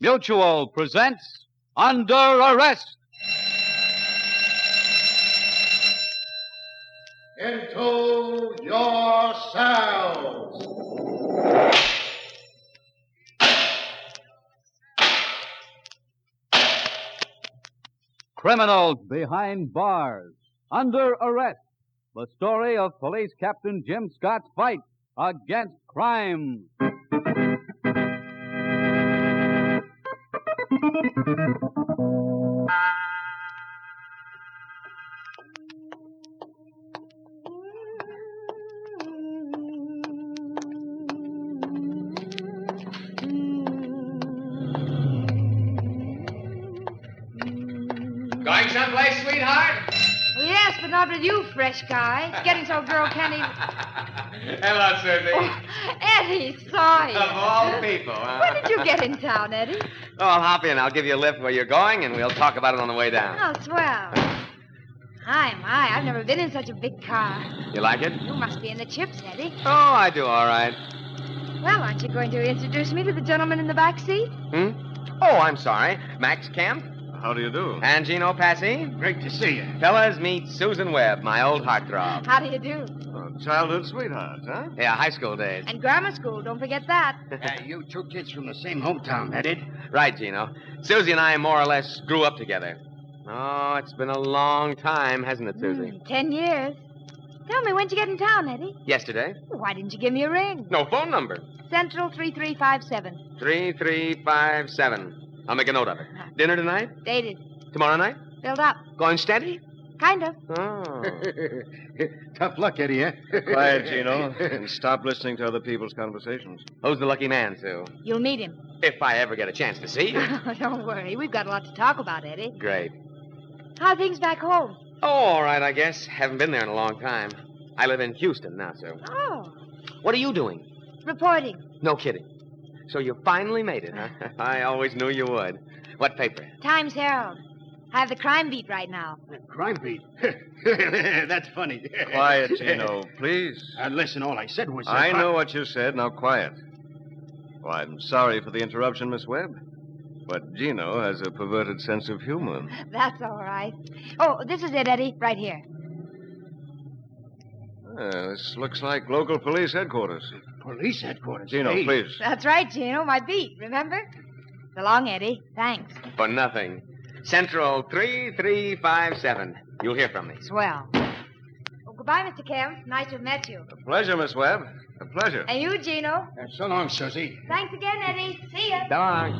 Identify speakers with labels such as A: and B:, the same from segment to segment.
A: Mutual presents Under Arrest.
B: Into your cells.
A: Criminals behind bars. Under Arrest. The story of Police Captain Jim Scott's fight against crime.
C: Going someplace, sweetheart?
D: Well, yes, but not with you, fresh guy. It's getting so a girl can't even...
C: Hello, Susie.
D: Oh, Eddie, saw you.
C: Of all people, huh?
D: When did you get in town, Eddie?
C: Oh, I'll hop in. I'll give you a lift where you're going, and we'll talk about it on the way down.
D: Oh, swell. My, I've never been in such a big car.
C: You like it?
D: You must be in the chips, Eddie.
C: Oh, I do all right.
D: Well, aren't you going to introduce me to the gentleman in the back seat?
C: Oh, I'm sorry. Max Kemp
B: How do you do?
C: and Gino Passy.
B: Great to see you.
C: Fellas, meet Susan Webb, my old heartthrob.
D: How do you do?
B: Childhood sweethearts, huh?
C: Yeah, high school days.
D: And grammar school, don't forget that.
B: You two kids from the same hometown, that it?
C: Right, Gino. Susie and I more or less grew up together. Oh, it's been a long time, hasn't it, Susie?
D: 10 years. Tell me, when'd you get in town, Eddie?
C: Yesterday.
D: Well, why didn't you give me a ring?
C: No phone number.
D: Central 3357.
C: 3357. I'll make a note of it. Dinner tonight?
D: Dated.
C: Tomorrow night?
D: Filled up.
C: Going steady?
D: Kind of.
C: Oh.
B: Tough luck, Eddie, eh? Quiet, Gino, and stop listening to other people's conversations.
C: Who's the lucky man, Sue?
D: You'll meet him.
C: If I ever get a chance to see you.
D: Don't worry. We've got a lot to talk about, Eddie.
C: Great.
D: How are things back home?
C: Oh, all right, I guess. Haven't been there in a long time. I live in Houston now, Sue.
D: Oh,
C: What are you doing?
D: reporting.
C: No kidding. So you finally made it, huh? I always knew you would. What paper?
D: Times Herald. I have the crime beat right now.
B: Crime beat. That's funny.
E: Quiet, Gino, please.
B: Listen, all I said was...
E: I know what you said. Now, quiet. Well, I'm sorry for the interruption, Miss Webb. But Gino has a perverted sense of humor.
D: That's all right. Oh, this is it, Eddie, right here.
E: This looks like local police headquarters.
B: Police headquarters.
E: Gino,
B: Hey.
E: please.
D: That's right, Gino, my beat, remember? So long, Eddie. Thanks.
C: For nothing. Central 3357. You'll hear from me.
D: Swell. Oh, goodbye, Mr. Kemp. Nice to have met you.
E: A pleasure, Miss Webb. A pleasure.
D: And you, Gino.
B: So long, Susie.
D: Thanks again, Eddie. See ya.
C: Dog.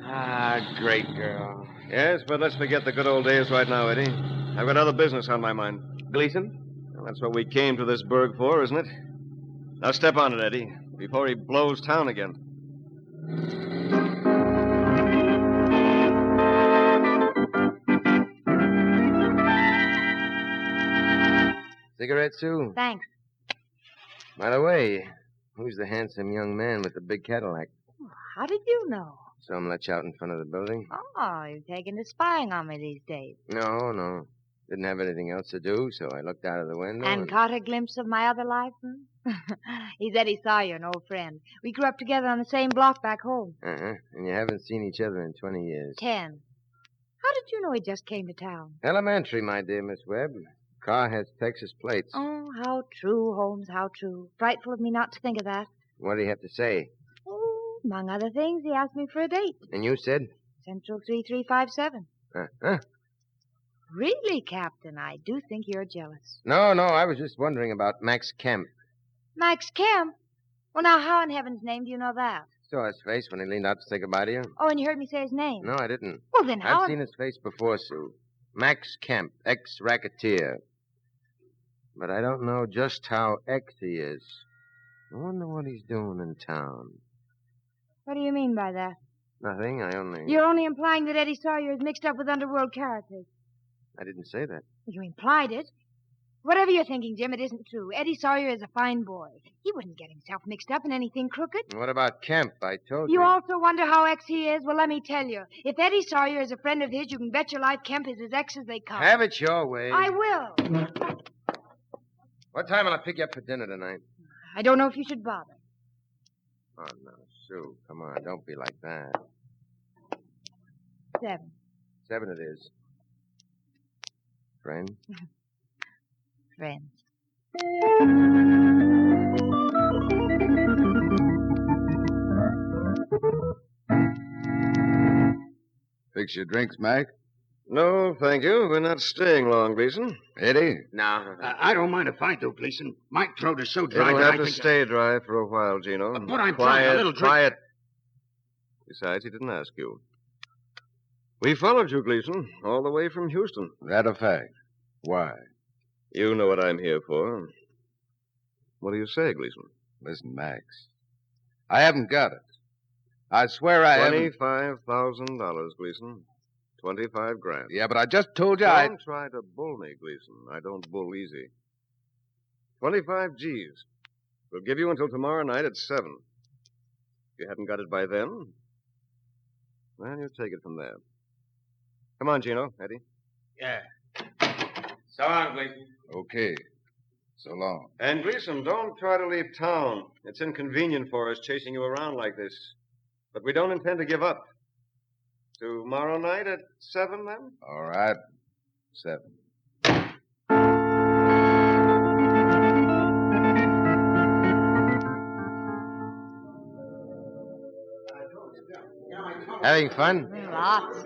C: Ah, great girl.
E: Yes, but let's forget the good old days right now, Eddie. I've got other business on my mind.
C: Gleason?
E: Well, that's what we came to this burg for, isn't it? Now step on it, Eddie, before he blows town again.
C: Cigarette, Sue?
D: Thanks.
C: By the way, who's the handsome young man with the big Cadillac?
D: How did you know?
C: Saw him let you out in front of the building?
D: Oh, you're taking to spying on me these days.
C: No. Didn't have anything else to do, so I looked out of the window.
D: And caught a glimpse of my other life? He's Eddie Sawyer, an old friend. We grew up together on the same block back home.
C: Uh-huh. And you haven't seen each other in 20 years.
D: 10. How did you know he just came to town?
C: Elementary, my dear Miss Webb. Car has Texas plates.
D: Oh, how true, Holmes, how true. Frightful of me not to think of that.
C: What do you have to say?
D: Oh, among other things, he asked me for a date.
C: And you said?
D: Central 3357.
C: Uh-huh.
D: Really, Captain, I do think you're jealous.
C: No, I was just wondering about Max Kemp.
D: Max Kemp? Well, now, how in heaven's name do you know that?
C: Saw his face when he leaned out to say goodbye to you?
D: Oh, and you heard me say his name?
C: No, I didn't.
D: Well, then how...
C: I've seen his face before, Sue. Max Kemp, ex-racketeer. But I don't know just how ex he is. I wonder what he's doing in town.
D: What do you mean by that?
C: Nothing, I only...
D: You're only implying that Eddie Sawyer is mixed up with underworld characters.
C: I didn't say that.
D: You implied it. Whatever you're thinking, Jim, it isn't true. Eddie Sawyer is a fine boy. He wouldn't get himself mixed up in anything crooked.
C: What about Kemp? I told you.
D: You also wonder how ex he is? Well, let me tell you. If Eddie Sawyer is a friend of his, you can bet your life Kemp is as ex as they come.
C: Have it your way.
D: I will.
C: What time will I pick you up for dinner tonight?
D: I don't know if you should bother.
C: Oh, no, Sue, come on. Don't be like that.
D: 7.
C: 7 it is. Friend?
D: Friends.
F: Fix your drinks, Mac?
E: No, thank you. We're not staying long, Gleason.
F: Eddie?
C: No.
G: I don't mind if I do, Gleason. My throat is so dry
E: It'll
G: that
E: have
G: I
E: to
G: think...
E: stay dry for a while, Gino.
G: But I'm
E: quiet,
G: trying a little drink.
E: Quiet. Besides, he didn't ask you. We followed you, Gleason, all the way from Houston.
F: That a fact. Why?
E: You know what I'm here for. What do you say, Gleason?
F: Listen, Max. I haven't got it. I swear I haven't.
E: $25,000, Gleason. 25 grand.
F: Yeah, but I just told you
E: Don't try to bull me, Gleason. I don't bull easy. 25 G's. We'll give you until tomorrow night at 7. If you hadn't got it by then, well, you take it from there. Come on, Gino, Eddie.
C: Yeah. So long, Gleason.
F: Okay. So long.
E: And Gleason, don't try to leave town. It's inconvenient for us chasing you around like this. But we don't intend to give up. Tomorrow night at 7, then?
F: All right. 7.
C: Having fun?
D: Lots.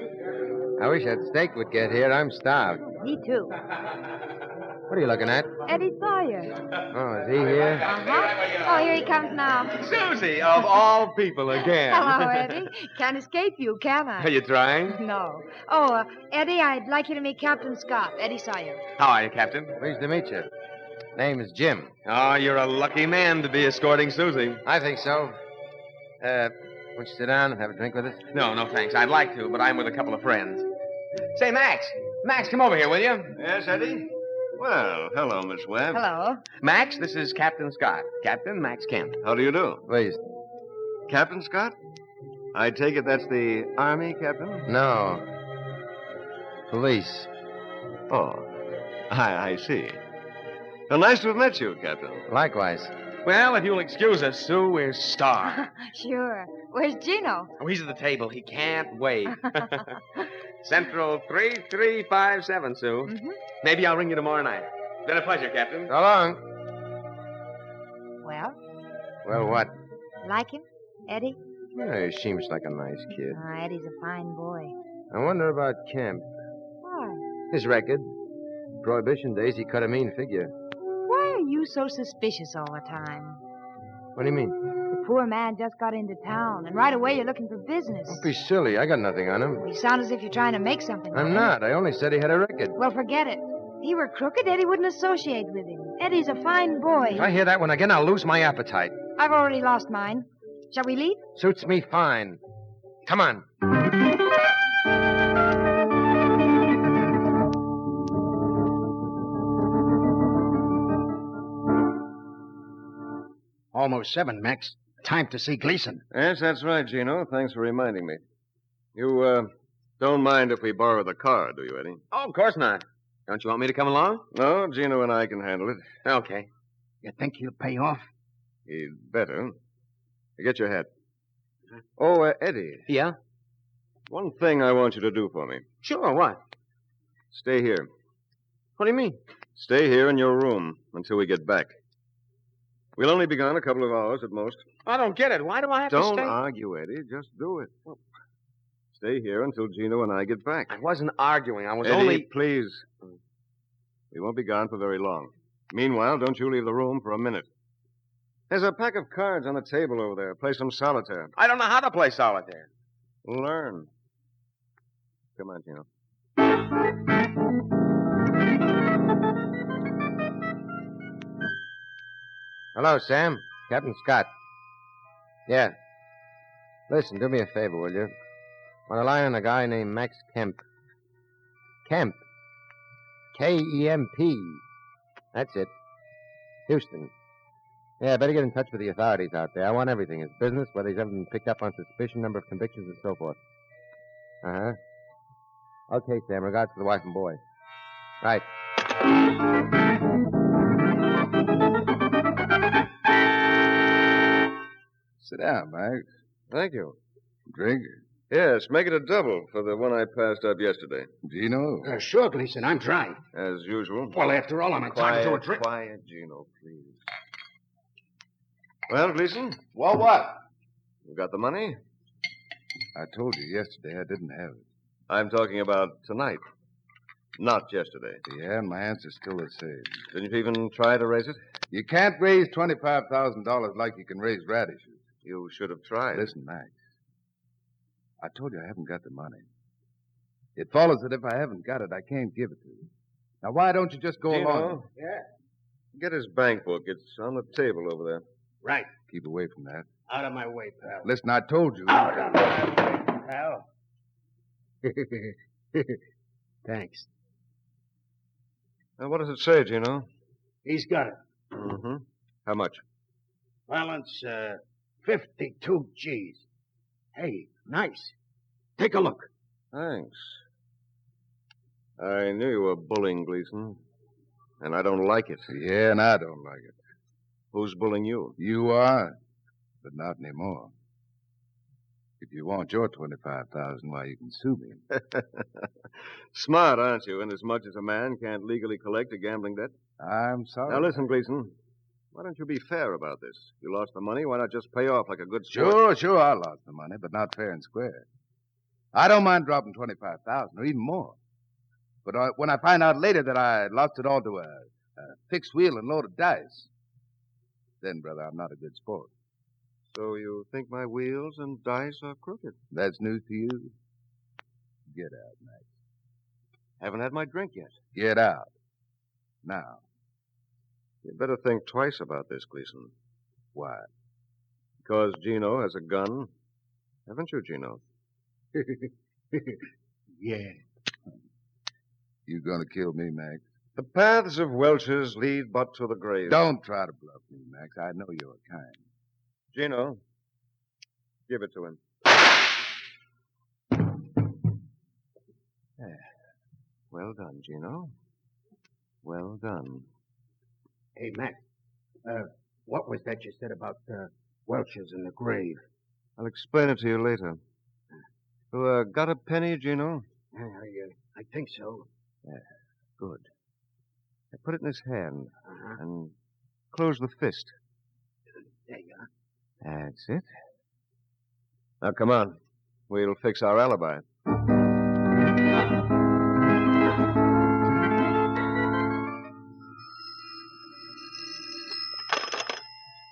C: I wish that steak would get here. I'm starved.
D: Me too.
C: What are you looking at?
D: Eddie Sawyer.
C: Oh, is he here?
D: Uh-huh. Oh, here he comes now.
C: Susie, of all people again.
D: Hello, Eddie. Can't escape you, can I?
C: Are you trying?
D: No. Oh, Eddie, I'd like you to meet Captain Scott, Eddie Sawyer.
C: How are you, Captain? Pleased to meet you. Name is Jim. Oh, you're a lucky man to be escorting Susie. I think so. Won't you sit down and have a drink with us? No, thanks. I'd like to, but I'm with a couple of friends. Say, Max. Max, come over here, will you?
E: Yes, Eddie? Well, hello, Miss Webb.
D: Hello.
C: Max, this is Captain Scott. Captain Max Kemp.
E: How do you do?
C: Pleased.
E: Captain Scott? I take it that's the Army, Captain?
C: No. Police.
E: Oh, I see. Well, nice to have met you, Captain.
C: Likewise. Well, if you'll excuse us, Sue, we're starved.
D: Sure. Where's Gino?
C: Oh, he's at the table. He can't wait. Central 3357, Sue.
D: Mm-hmm.
C: Maybe I'll ring you tomorrow night. Been a pleasure, Captain. So long.
D: Well,
C: Well, what?
D: like him? Eddie?
C: Yeah, he seems like a nice kid.
D: Eddie's a fine boy.
C: I wonder about Kemp.
D: Why?
C: His record. Prohibition days, he cut a mean figure.
D: Why are you so suspicious all the time?
C: What do you mean?
D: The poor man just got into town, and right away you're looking for business.
C: Don't be silly. I got nothing on him.
D: You sound as if you're trying to make something of
C: I'm
D: him.
C: not. I only said he had a record.
D: Well, forget it. If he were crooked, Eddie wouldn't associate with him. Eddie's a fine boy.
C: If I hear that one again, I'll lose my appetite.
D: I've already lost mine. Shall we leave?
C: Suits me fine. Come on.
G: Almost 7, Max. Time to see Gleason.
E: Yes, that's right, Gino. Thanks for reminding me. You, don't mind if we borrow the car, do you, Eddie?
C: Oh, of course not. Don't you want me to come along?
E: No, Gino and I can handle it.
C: Okay.
G: You think he'll pay off?
E: He'd better. Get your hat. Oh, Eddie,
C: Yeah?
E: one thing I want you to do for me.
C: Sure, what?
E: Stay here.
C: What do you mean?
E: Stay here in your room until we get back. We'll only be gone a couple of hours at most.
C: I don't get it. Why do I have to
E: Don't
C: stay?
E: argue, Eddie. Just do it. Stay here until Gino and I get back.
C: I wasn't arguing. I was
E: Eddie,
C: only...
E: please. We won't be gone for very long. Meanwhile, don't you leave the room for a minute. There's a pack of cards on the table over there. Play some solitaire.
C: I don't know how to play solitaire.
E: Learn. Come on, Gino.
C: Hello, Sam. Captain Scott. Yeah. Listen, do me a favor, will you? Want to lie on a guy named Max Kemp. Kemp. K-E-M-P. That's it. Houston. Yeah, better get in touch with the authorities out there. I want everything. His business, whether he's ever been picked up on suspicion, number of convictions, and so forth. Uh-huh. Okay, Sam. Regards to the wife and boy. Right.
F: Sit down, Max.
E: Thank you.
F: Drink?
E: Yes, make it a double for the one I passed up yesterday.
F: Gino?
G: Sure, Gleason. I'm trying.
E: As usual.
G: Well, after all, I'm entitled to a drink.
E: Quiet, Gino, please. Well, Gleason,
F: Well, what?
E: you got the money?
F: I told you yesterday I didn't have it.
E: I'm talking about tonight, not yesterday.
F: Yeah, and my answer's still the same.
E: Didn't you even try to raise it?
F: You can't raise $25,000 like you can raise radishes.
E: You should have tried.
F: Listen, Max. I told you I haven't got the money. It follows that if I haven't got it, I can't give it to you. Now, why don't you just go
E: Gino,
F: along?
G: Yeah.
E: get his bank book. It's on the table over there.
G: Right.
F: Keep away from that.
G: Out of my way, pal.
F: Listen, I told you.
G: Out of my way, pal. Thanks.
E: Now, what does it say, Gino?
G: He's got it.
E: Mm-hmm. How much?
G: Balance, 52 G's. Hey, nice. Take a look.
E: Thanks. I knew you were bullying Gleason, and I don't like it.
F: Yeah, and I don't like it.
E: Who's bullying you?
F: You are, but not anymore. If you want your $25,000, why, you can sue me.
E: Smart, aren't you? Inasmuch as a man can't legally collect a gambling debt.
F: I'm sorry.
E: Now, listen, Gleason. Why don't you be fair about this? You lost the money. Why not just pay off like a good sport?
F: Sure, I lost the money, but not fair and square. I don't mind dropping $25,000 or even more. But when I find out later that I lost it all to a fixed wheel and load of dice, then, brother, I'm not a good sport.
E: So you think my wheels and dice are crooked?
F: That's news to you? Get out, Max.
E: Haven't had my drink yet.
F: Get out. Now.
E: You'd better think twice about this, Gleason.
F: Why?
E: Because Gino has a gun. Haven't you, Gino?
G: Yeah.
F: You gonna kill me, Max?
E: The paths of Welch's lead but to the grave.
F: Don't try to bluff me, Max. I know you're kind.
E: Gino, give it to him. Well done, Gino. Well done.
G: Hey, Mac. What was that you said about Welch's in the grave?
E: I'll explain it to you later. You got a penny, Gino?
G: I think so.
E: Good. Now put it in his hand
G: Uh-huh.
E: and close the fist.
G: There you are.
E: That's it. Now, come on. We'll fix our alibi.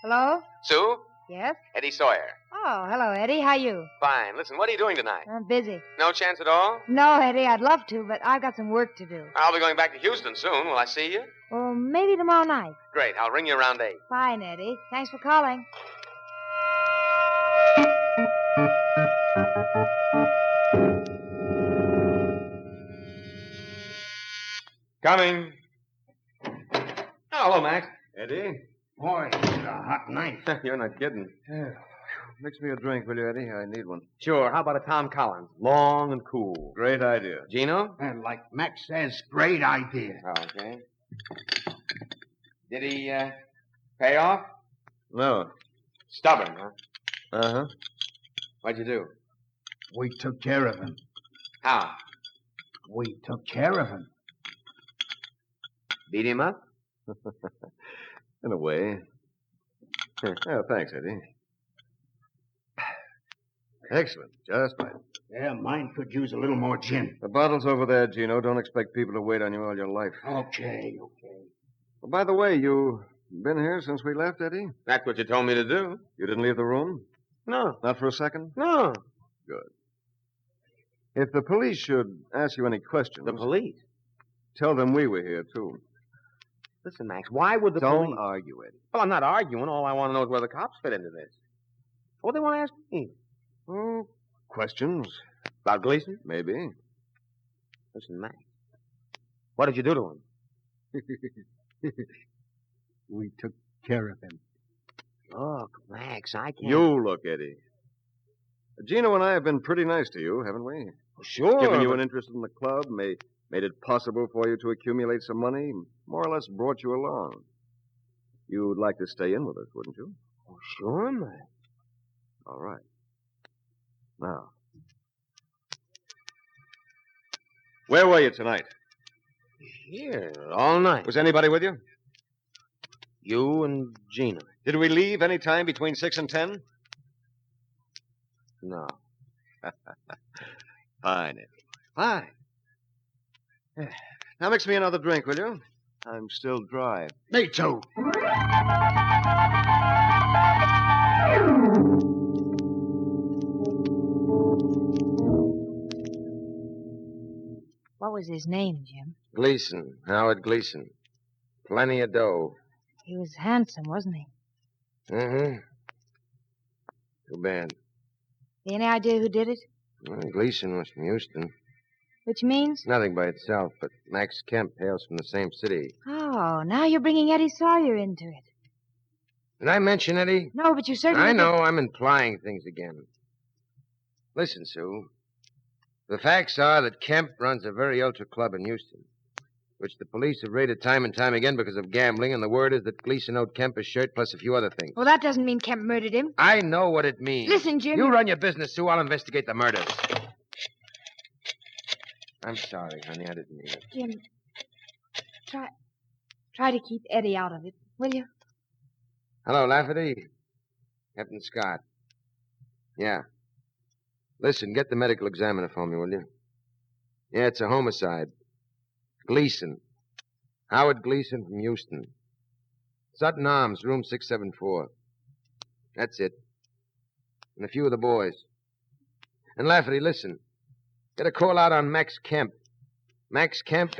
D: Hello?
C: Sue?
D: Yes?
C: Eddie Sawyer.
D: Oh, hello, Eddie. How you?
C: Fine. Listen, what are you doing tonight?
D: I'm busy.
C: No chance at all?
D: No, Eddie, I'd love to, but I've got some work to do.
C: I'll be going back to Houston soon. Will I see you?
D: Well, maybe tomorrow night.
C: Great. I'll ring you around 8.
D: Fine, Eddie. Thanks for calling.
C: Coming. Oh, hello, Max.
E: Eddie?
G: Boy, it's a hot night.
C: You're not kidding.
E: Mix me a drink, will you, Eddie? I need one.
C: Sure. How about a Tom Collins? Long and cool.
E: Great idea.
C: Gino?
G: And like Max says, great idea.
C: Okay. Did he pay off?
E: No.
C: Stubborn, huh?
E: Uh-huh.
C: What'd you do?
G: We took care of him.
C: How?
G: We took care of him.
C: Beat him up?
E: In a way. Yeah, thanks, Eddie. Excellent. Just right.
G: Yeah, mine could use a little more gin.
E: The bottle's over there, Gino. Don't expect people to wait on you all your life.
G: Okay.
E: Well, by the way, you been here since we left, Eddie?
C: That's what you told me to do.
E: You didn't leave the room?
C: No.
E: Not for a second?
C: No.
E: Good. If the police should ask you any questions...
C: The police?
E: Tell them we were here, too.
C: Listen, Max, why would the
E: Don't
C: police...
E: argue, Eddie.
C: Well, I'm not arguing. All I want to know is where the cops fit into this. What do they want to ask me?
E: Oh, questions.
C: About Gleason?
E: Maybe.
C: Listen, Max, what did you do to him?
G: We took care of him.
C: Look, Max, I can't...
E: You look, Eddie. Gino and I have been pretty nice to you, haven't we?
C: Sure.
E: Given you an interest in the club, made it possible for you to accumulate some money, more or less brought you along. You'd like to stay in with us, wouldn't you?
C: Sure, Max.
E: All right. Now, where were you tonight?
C: Here, all night.
E: Was anybody with you?
C: You and Gina.
E: Did we leave any time between 6 and 10?
C: No.
E: Fine, Eddie. Fine. Now mix me another drink, will you? I'm still dry.
G: Me too.
D: What was his name, Jim?
C: Gleason. Howard Gleason. Plenty of dough.
D: He was handsome, wasn't he?
C: Mm-hmm. Too bad.
D: Any idea who did it?
C: Well, Gleason was from Houston.
D: Which means?
C: Nothing by itself, but Max Kemp hails from the same city.
D: Oh, now you're bringing Eddie Sawyer into it.
C: Did I mention Eddie?
D: No, but you certainly...
C: I know. I'm implying things again. Listen, Sue. The facts are that Kemp runs a very ultra club in Houston, which the police have raided time and time again because of gambling, and the word is that Gleason owed Kemp a shirt plus a few other things.
D: Well, that doesn't mean Kemp murdered him.
C: I know what it means.
D: Listen, Jim.
C: You run your business, Sue. I'll investigate the murders. I'm sorry, honey. I didn't mean it.
D: Jim, try to keep Eddie out of it, will you?
C: Hello, Lafferty. Captain Scott. Yeah. Listen, get the medical examiner for me, will you? Yeah, it's a homicide. Gleason. Howard Gleason from Houston. Sutton Arms, room 674. That's it. And a few of the boys. And Lafferty, listen. Get a call out on Max Kemp. Max Kemp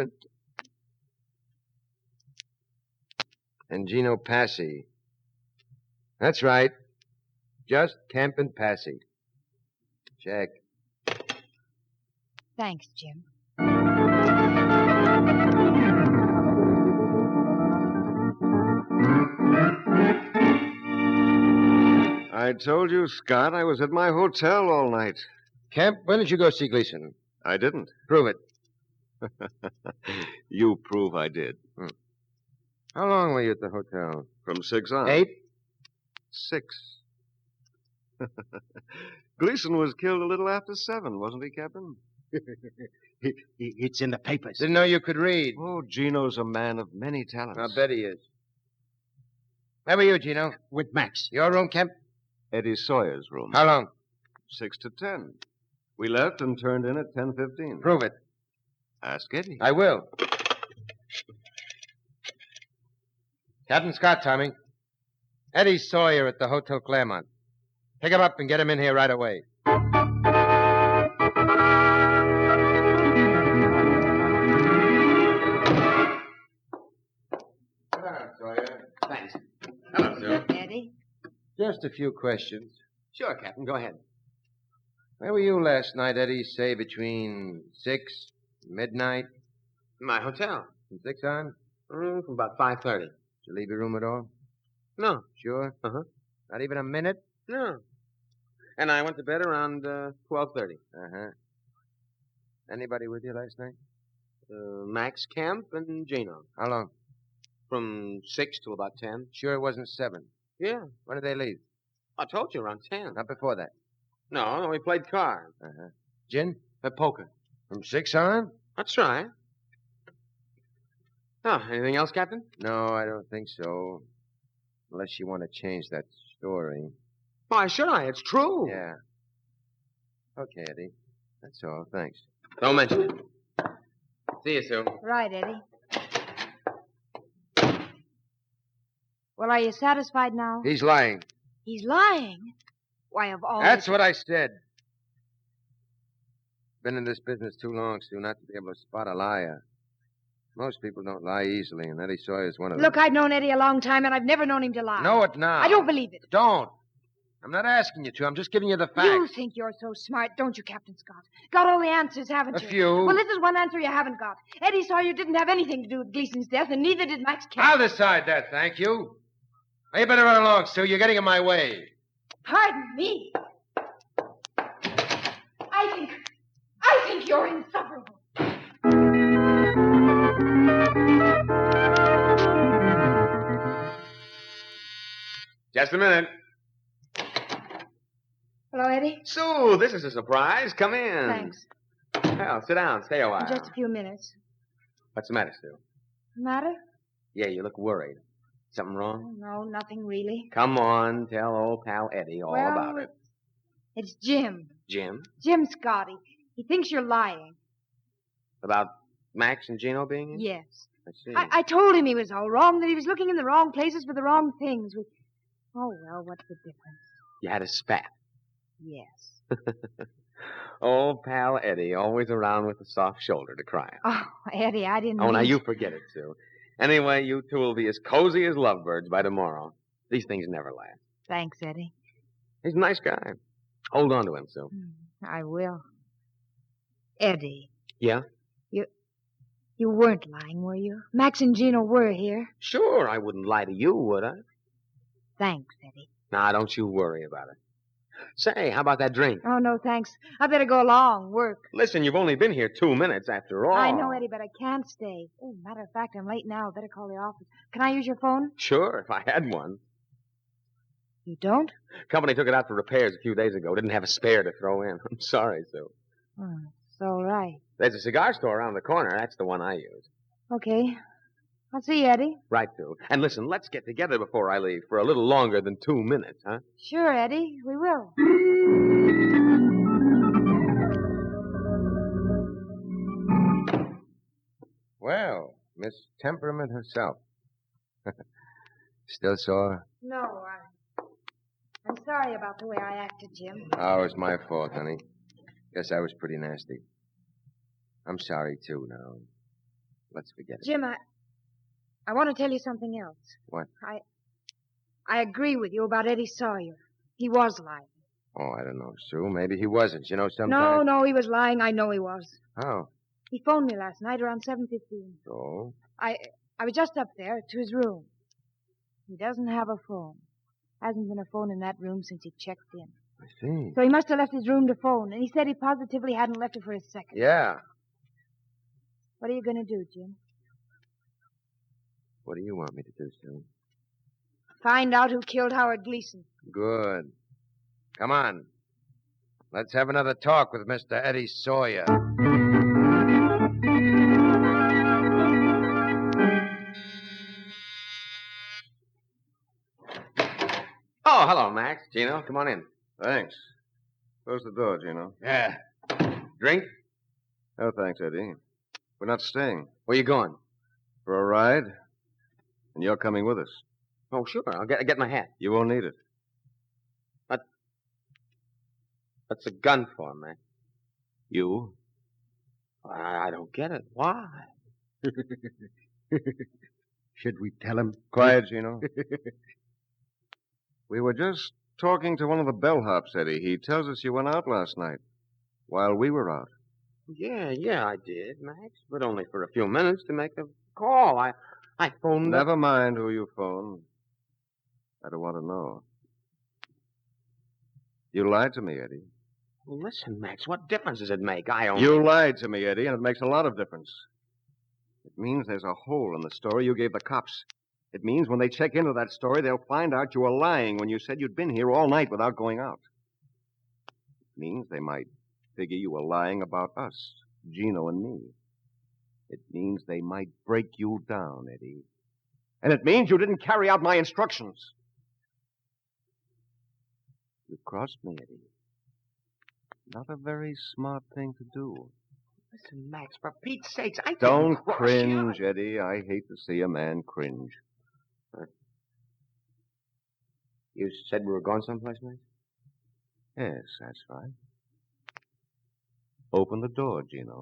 C: and Gino Passy. That's right. Just Kemp and Passy. Check.
D: Thanks, Jim.
E: I told you, Scott, I was at my hotel all night.
C: Kemp, when did you go see Gleason?
E: I didn't.
C: Prove it.
E: You prove I did.
C: How long were you at the hotel?
E: From 6 on.
C: 8?
E: 6. Gleason was killed a little after 7, wasn't he, Captain?
G: It's in the papers.
C: Didn't know you could read.
E: Oh, Gino's a man of many talents.
C: I bet he is. Where were you, Gino?
G: With Max.
C: Your room, Kemp?
E: Eddie Sawyer's room.
C: How long?
E: 6 to 10. We left and turned in at 10:15.
C: Prove it.
E: Ask Eddie.
C: I will. Captain Scott, Tommy. Eddie Sawyer at the Hotel Claremont. Pick him up and get him in here right away.
E: Come
C: on, Sawyer.
G: Thanks.
C: Hello, Sue.
D: Eddie?
C: Just a few questions.
G: Sure, Captain. Go ahead.
C: Where were you last night, Eddie? Say between 6 and midnight?
H: My hotel.
C: From 6 on?
H: From about 5:30.
C: Did you leave your room at all?
H: No.
C: Sure?
H: Uh-huh.
C: Not even a minute?
H: No. And I went to bed around 12:30.
C: Uh-huh. Anybody with you last night?
H: Max Kemp and Gino.
C: How long?
H: From 6 till about 10.
C: Sure it wasn't 7.
H: Yeah.
C: When did they leave?
H: I told you around 10.
C: Not before that.
H: No, we played cards.
C: Uh-huh. Gin?
H: Poker.
C: From 6 on?
H: That's right. Oh, anything else, Captain?
C: No, I don't think so. Unless you want to change that story.
H: Why should I? It's true.
C: Yeah. Okay, Eddie. That's all. Thanks.
H: Don't mention it. See you, Sue.
D: Right, Eddie. Well, are you satisfied now?
C: He's lying.
D: He's lying? Why, of all...
C: That's what I said. Been in this business too long, Sue, not to be able to spot a liar. Most people don't lie easily, and Eddie Sawyer's one of them.
D: Look, I've known Eddie a long time, and I've never known him to lie.
C: Know it now.
D: I don't believe it.
C: Don't. I'm not asking you to. I'm just giving you the facts.
D: You think you're so smart, don't you, Captain Scott? Got all the answers, haven't you?
C: A few.
D: Well, this is one answer you haven't got. Eddie Sawyer didn't have anything to do with Gleason's death, and neither did Max Kemp.
C: I'll decide that, thank you. Now, you better run along, Sue. You're getting in my way.
D: Pardon me. I think you're insufferable.
C: Just a minute.
D: Hello, Eddie.
C: Sue, this is a surprise. Come in.
D: Thanks.
C: Well, sit down. Stay a while.
D: Just a few minutes.
C: What's the matter, Sue?
D: Matter?
C: Yeah, you look worried. Something wrong?
D: No, nothing really.
C: Come on, tell old pal Eddie all about it.
D: It's Jim.
C: Jim?
D: Jim Scotty. He thinks you're lying.
C: About Max and Gino being here?
D: Yes.
C: I see.
D: I told him he was all wrong, that he was looking in the wrong places for the wrong things. Oh, well, what's the difference?
C: You had a spat.
D: Yes.
C: Old pal Eddie, always around with a soft shoulder to cry on.
D: Oh, Eddie, I didn't
C: Oh,
D: mean...
C: now you forget it, Sue. Anyway, you two will be as cozy as lovebirds by tomorrow. These things never last.
D: Thanks, Eddie.
C: He's a nice guy. Hold on to him, Sue.
D: I will. Eddie.
C: Yeah?
D: You weren't lying, were you? Max and Gino were here.
C: Sure, I wouldn't lie to you, would I?
D: Thanks, Eddie.
C: Now, don't you worry about it. Say, how about that drink?
D: Oh, no, thanks. I better go along, work.
C: Listen, you've only been here 2 minutes after all.
D: I know, Eddie, but I can't stay. Oh, matter of fact, I'm late now. Better call the office. Can I use your phone?
C: Sure, if I had one.
D: You don't?
C: Company took it out for repairs a few days ago. Didn't have a spare to throw in. I'm sorry, Sue.
D: Oh, it's all right.
C: There's a cigar store around the corner. That's the one I use.
D: Okay. I'll see you, Eddie.
C: Right, Sue. And listen, let's get together before I leave for a little longer than 2 minutes, huh?
D: Sure, Eddie. We will.
C: Well, Miss Temperament herself. Still sore?
D: No, I'm sorry about the way I acted, Jim.
C: Oh, it's my fault, honey. Guess I was pretty nasty. I'm sorry, too, now. Let's forget it.
D: Jim, I want to tell you something else.
C: What?
D: I agree with you about Eddie Sawyer. He was lying.
C: Oh, I don't know, Sue. Maybe he wasn't. You know, sometimes...
D: No, he was lying. I know he was.
C: How?
D: He phoned me last night around 7:15.
C: Oh?
D: I was just up there to his room. He doesn't have a phone. Hasn't been a phone in that room since he checked in.
C: I see.
D: So he must have left his room to phone, and he said he positively hadn't left it for a second.
C: Yeah.
D: What are you going to do, Jim?
C: What do you want me to do, Sue?
D: Find out who killed Howard Gleason.
C: Good. Come on. Let's have another talk with Mr. Eddie Sawyer. Oh, hello, Max. Gino, come on in.
E: Thanks. Close the door, Gino.
C: Yeah. Drink?
E: Oh, thanks, Eddie. We're not staying.
C: Where you going?
E: For a ride? And you're coming with us.
C: Oh, sure. I'll get my hat.
E: You won't need it.
C: What's a gun for, Max?
E: You?
C: I don't get it. Why?
G: Should we tell him?
E: Quiet, Gino. We were just talking to one of the bellhops, Eddie. He tells us you went out last night while we were out.
C: Yeah, I did, Max. But only for a few minutes to make a call. I phoned up.
E: Never mind who you phoned. I don't want to know. You lied to me, Eddie.
C: Well, listen, Max, what difference does it make?
E: You lied to me, Eddie, and it makes a lot of difference. It means there's a hole in the story you gave the cops. It means when they check into that story, they'll find out you were lying when you said you'd been here all night without going out. It means they might figure you were lying about us, Gino and me. It means they might break you down, Eddie. And it means you didn't carry out my instructions. You crossed me, Eddie. Not a very smart thing to do.
C: Listen, Max, for Pete's sakes, I
E: Don't
C: didn't cross
E: cringe,
C: you.
E: Eddie. I hate to see a man cringe.
C: You said we were going someplace, Max?
E: Yes, that's right. Open the door, Gino.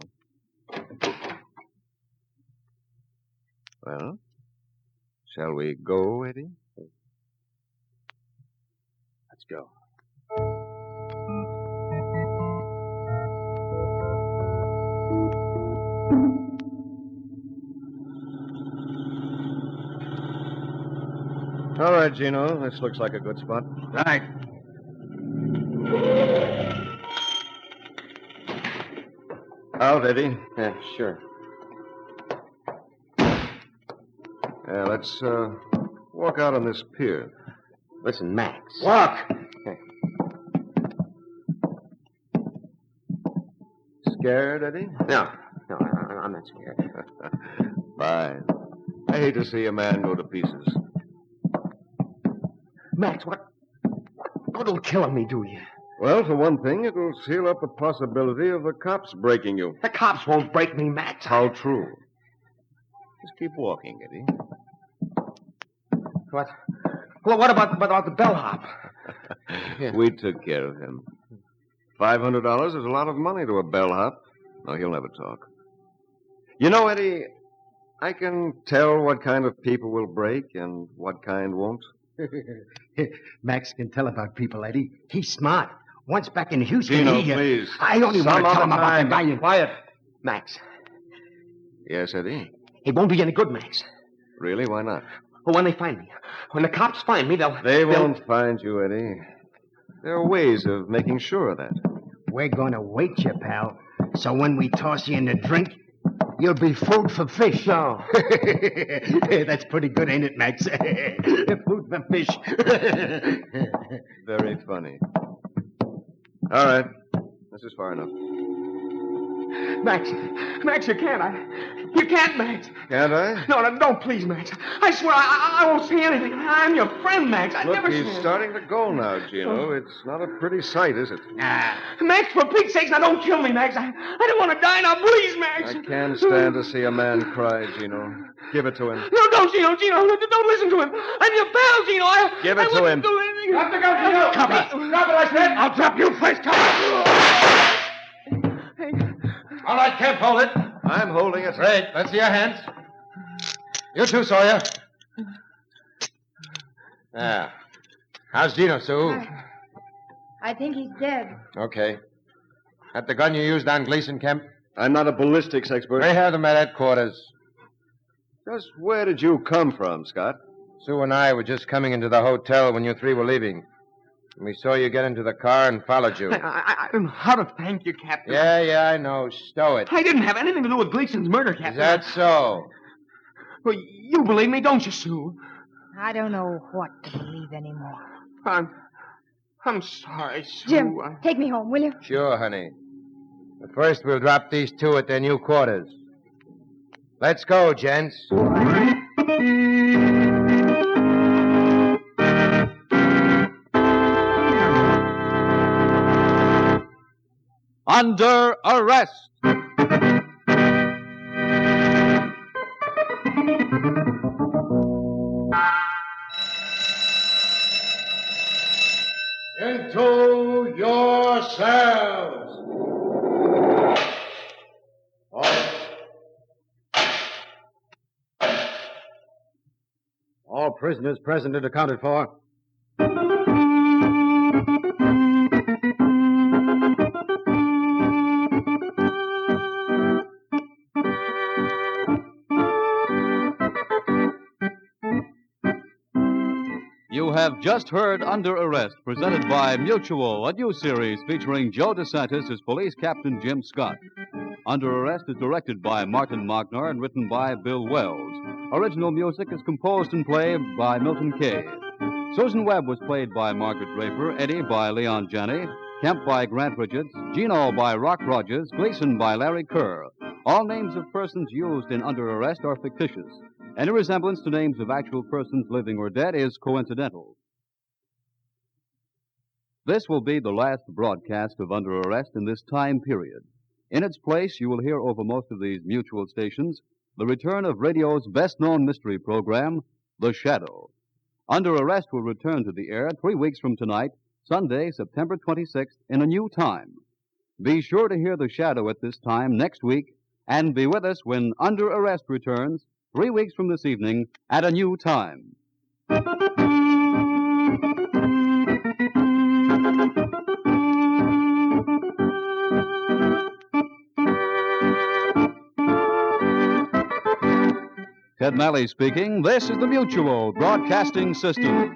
E: Well, shall we go, Eddie?
C: Let's go.
E: All right, Gino. This looks like a good spot.
G: Right.
E: Out, Eddie.
C: Yeah, sure.
E: Yeah, let's walk out on this pier.
C: Listen, Max.
G: Walk.
B: Scared, Eddie?
C: No, I'm not scared.
B: Fine. I hate to see a man go to pieces.
C: Max, what will kill me, do you?
B: Well, for one thing, it'll seal up the possibility of the cops breaking you.
C: The cops won't break me, Max.
B: How true. Just keep walking, Eddie.
C: What? Well, what about the bellhop?
B: We took care of him. $500 is a lot of money to a bellhop. No, he'll never talk. You know, Eddie, I can tell what kind of people will break and what kind won't.
G: Max can tell about people, Eddie. He's smart. Once back in Houston,
B: Gino, please.
G: I only want to tell him about the guy.
B: Quiet.
C: Max,
B: Yes, Eddie.
C: it won't be any good, Max.
B: Really? Why not?
C: Well, when they find me, when the cops find me,
B: They won't find you, Eddie. There are ways of making sure of that.
G: We're going to wait you, pal. So when we toss you in the drink, you'll be food for fish.
C: No.
G: That's pretty good, ain't it, Max? Food for fish.
B: Very funny. All right. This is far enough.
C: Max, you can't. You can't, Max.
B: Can't I?
C: No, don't, please, Max. I swear I won't say anything. I'm your friend, Max. I
B: Look,
C: never
B: he's
C: said-
B: starting to go now, Gino. It's not a pretty sight, is it?
C: Max, for Pete's sake, now don't kill me, Max. I don't want to die now, please, Max.
B: I can't stand to see a man cry, Gino. Give it to him.
C: No, don't, Gino. Don't listen to him. I'm your pal, Gino.
B: Give it to him.
C: Do anything.
G: Drop the gun, Gino. Drop it, I said. I'll drop you first.
F: All right, Kemp, hold it.
B: I'm holding it.
F: Great. Let's see your hands. You too, Sawyer. Ah. How's Gino, Sue?
D: I think he's dead.
F: Okay. That the gun you used on Gleason, Kemp?
B: I'm not a ballistics expert.
F: They have them at headquarters.
B: Just where did you come from, Scott?
F: Sue and I were just coming into the hotel when you three were leaving. We saw you get into the car and followed you.
C: I don't know how to thank you, Captain.
F: Yeah, I know. Stow it.
C: I didn't have anything to do with Gleason's murder,
F: Is
C: Captain.
F: that so?
C: Well, you believe me, don't you, Sue?
D: I don't know what to believe anymore.
C: I'm sorry, Sue.
D: Jim, take me home, will you?
F: Sure, honey. But first, we'll drop these two at their new quarters. Let's go, gents.
A: Under arrest.
F: Into yourselves.
G: All prisoners present and accounted for.
A: You have just heard Under Arrest, presented by Mutual, a new series featuring Joe DeSantis as Police Captain Jim Scott. Under Arrest is directed by Martin Mockner and written by Bill Wells. Original music is composed and played by Milton Kay. Susan Webb was played by Margaret Draper, Eddie by Leon Janney, Kemp by Grant Richards, Gino by Rock Rogers, Gleason by Larry Kerr. All names of persons used in Under Arrest are fictitious. Any resemblance to names of actual persons living or dead is coincidental. This will be the last broadcast of Under Arrest in this time period. In its place, you will hear over most of these Mutual stations the return of radio's best-known mystery program, The Shadow. Under Arrest will return to the air 3 weeks from tonight, Sunday, September 26th, in a new time. Be sure to hear The Shadow at this time next week, and be with us when Under Arrest returns 3 weeks from this evening at a new time. Ted Malley speaking. This is the Mutual Broadcasting System.